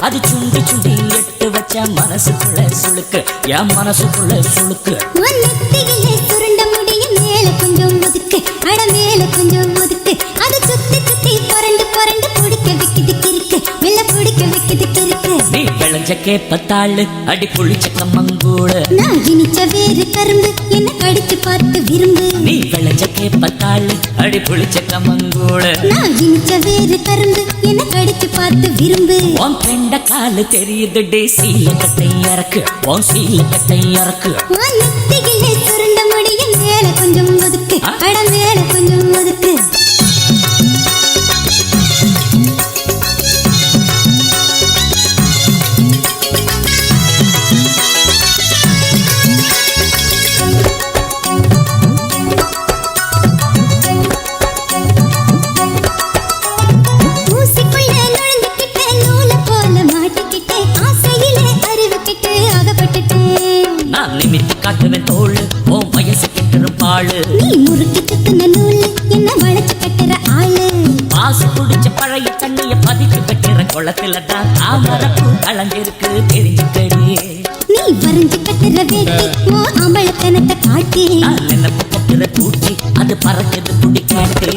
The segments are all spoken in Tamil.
அது சுண்டி சுண்டி எட்டு வச்ச மனசுக்குள்ள சுளுக்கு என் மனசுக்குள்ள சுளுக்கு சுருண்ட முடியும் மேல கொஞ்சம் ஒதுக்கு அட மேல கொஞ்சம் ஒதுக்கு அது சுத்தி சுத்தி புரண்டு புரண்டு பிடிக்க வைக்குது கிறுக்கு வெள்ள பிடிக்க வைக்குது கிறுக்கு நீ விளைஞ்ச கேப்பத்தாளு அடி புளிச்ச கம்மங்கூடு நான் இனிச்ச வேறு கரும்பு என்ன கடிச்சு பார்த்து விரும்பு நீ விளைஞ்ச கேப்பத்தாளு அடி புளிச்ச கம்மங்கூடு நான் இனிச்ச வேறு கரும்பு என்ன கடிச்சு பார்த்து விரும்பு உன் பெண்ட காலு தெரியுது டே சீல கட்டை இறக்கு உன் சீல கட்டை இறக்கு உன் நெத்தியிலே சுருண்ட முடியும் மேல கொஞ்சம் ஒதுக்கு அட மேல கொஞ்சம் ஒதுக்கு காட்டுவேன் தோளு உன் வயசு கெட்டுற பாழு நீ முறுக்கி கட்டுன நூலு என்ன வளைச்சு கட்டுற ஆளு பாசு குடிச்ச பழைய தண்ணிய பதிச்சு கட்டுற குளத்துல தான் தாமரப்பூ கலஞ்சிருக்கு தெரிஞ்சுக்கடி நீ வரைஞ்சு கட்டுற வேட்டி ஓ அமளத்தனத்தை காட்டி நான் நினைப்பு கட்டுற பூச்சி அது பறக்குது துடிக்காட்டி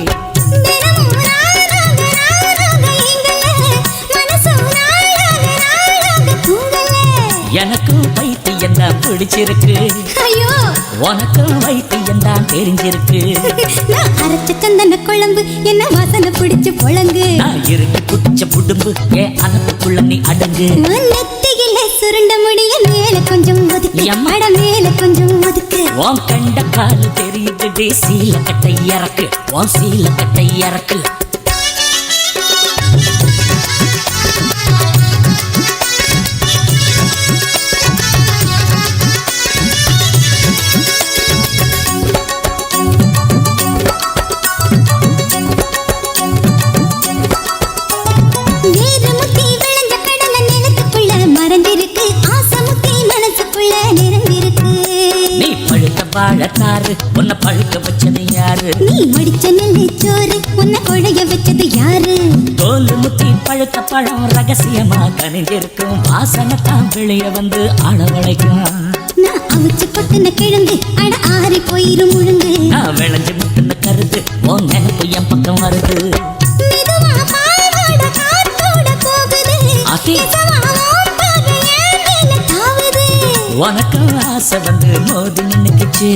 எனக்கும் வைத்தியம் தான் பிடிச்சிருக்கு உனக்கும் வைத்தியம் தான் தெரிஞ்சிருக்கு நான் அரைச்ச சந்தன குழம்பு என்ன வாசனை பிடிச்சு பொழங்கு நான் இருக்கு குடிச்ச புடும்பு ஏன் அனத்துக்குள்ள நீ அடங்கு நெத்தியில சுருண்ட முடிய மேல கொஞ்சம் ஒதுக்கு அட மேல கொஞ்சம் ஒதுக்கு உன் கண்ட காலு தெரியுது டே சீல கட்டை இறக்கு உன் சீல கட்டை இறக்கு வாழத்தாரு உன்னை பழுக்க வச்சது யாரு நீ மடிச்ச நெல்லிச்சோறு உன்னை கொழைய வச்சது யாரு தோல் முத்தி பழுத்த பழம் ரகசியமா கனிஞ்சிருக்கும் வாசனை தான் வெளிய வந்து அளவழைக்கும் நான் அவிச்சு கொட்டுன கிழங்கு அட ஆறி போயிரும் முழுங்கு நான் விளைஞ்சு முட்டுன கருது உன் நினைப்பு என் பக்கம் வருது மெதுவா பாவாட காத்தோட போகுது உனக்கும் ஆசை வந்து மோதி நின்னுக்குச்சு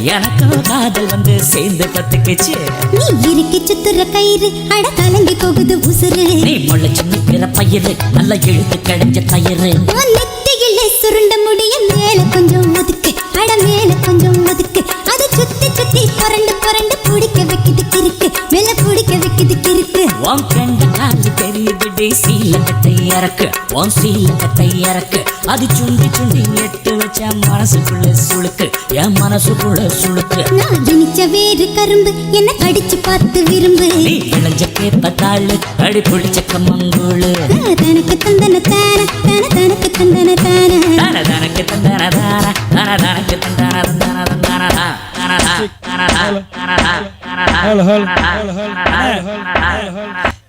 எனக்கும் காதல் வந்து சேர்ந்து பத்துக்குச்சு நீ இறுக்கி சுத்துற கயிறு அட கலங்கி போகுது உசுறு நீ முளைச்சு நிற்கிற பயிறு நல்ல இழுத்து கிடைச்ச தயிறு நெத்தியிலே சுருண்ட முடிய மேல கொஞ்சம் ஒதுக்கு அட மேல கொஞ்சம் ஒதுக்கு அது சுத்தி சுத்தி புரண்டு புரண்டு பிடிக்க வைக்குது கிறுக்கு மேல பிடிக்க வைக்குது கிறுக்கு உன் கண்ட காலு தெரியுது டே சீல கட்டை இறக்கு உன் சீல கட்டை இறக்கு அது சுண்டி சுண்டி எட்டு வச்ச மனசுக்குள்ள சுளுக்கு என் மனசுக்குள்ள சுளுக்கு நான் இனிச்ச வேறு கரும்பு என்ன கடிச்சு பார்த்து விரும்பு நீ விளைஞ்ச கேப்பத்தாளு அடி புளிச்ச கம்மங்கூழு தனக்கு தந்தன தான தான தனக்கு தந்தன தான தான தனக்கு தந்தன தான தான தனக்கு தந்தன தான தான தான தான தான தான தான தான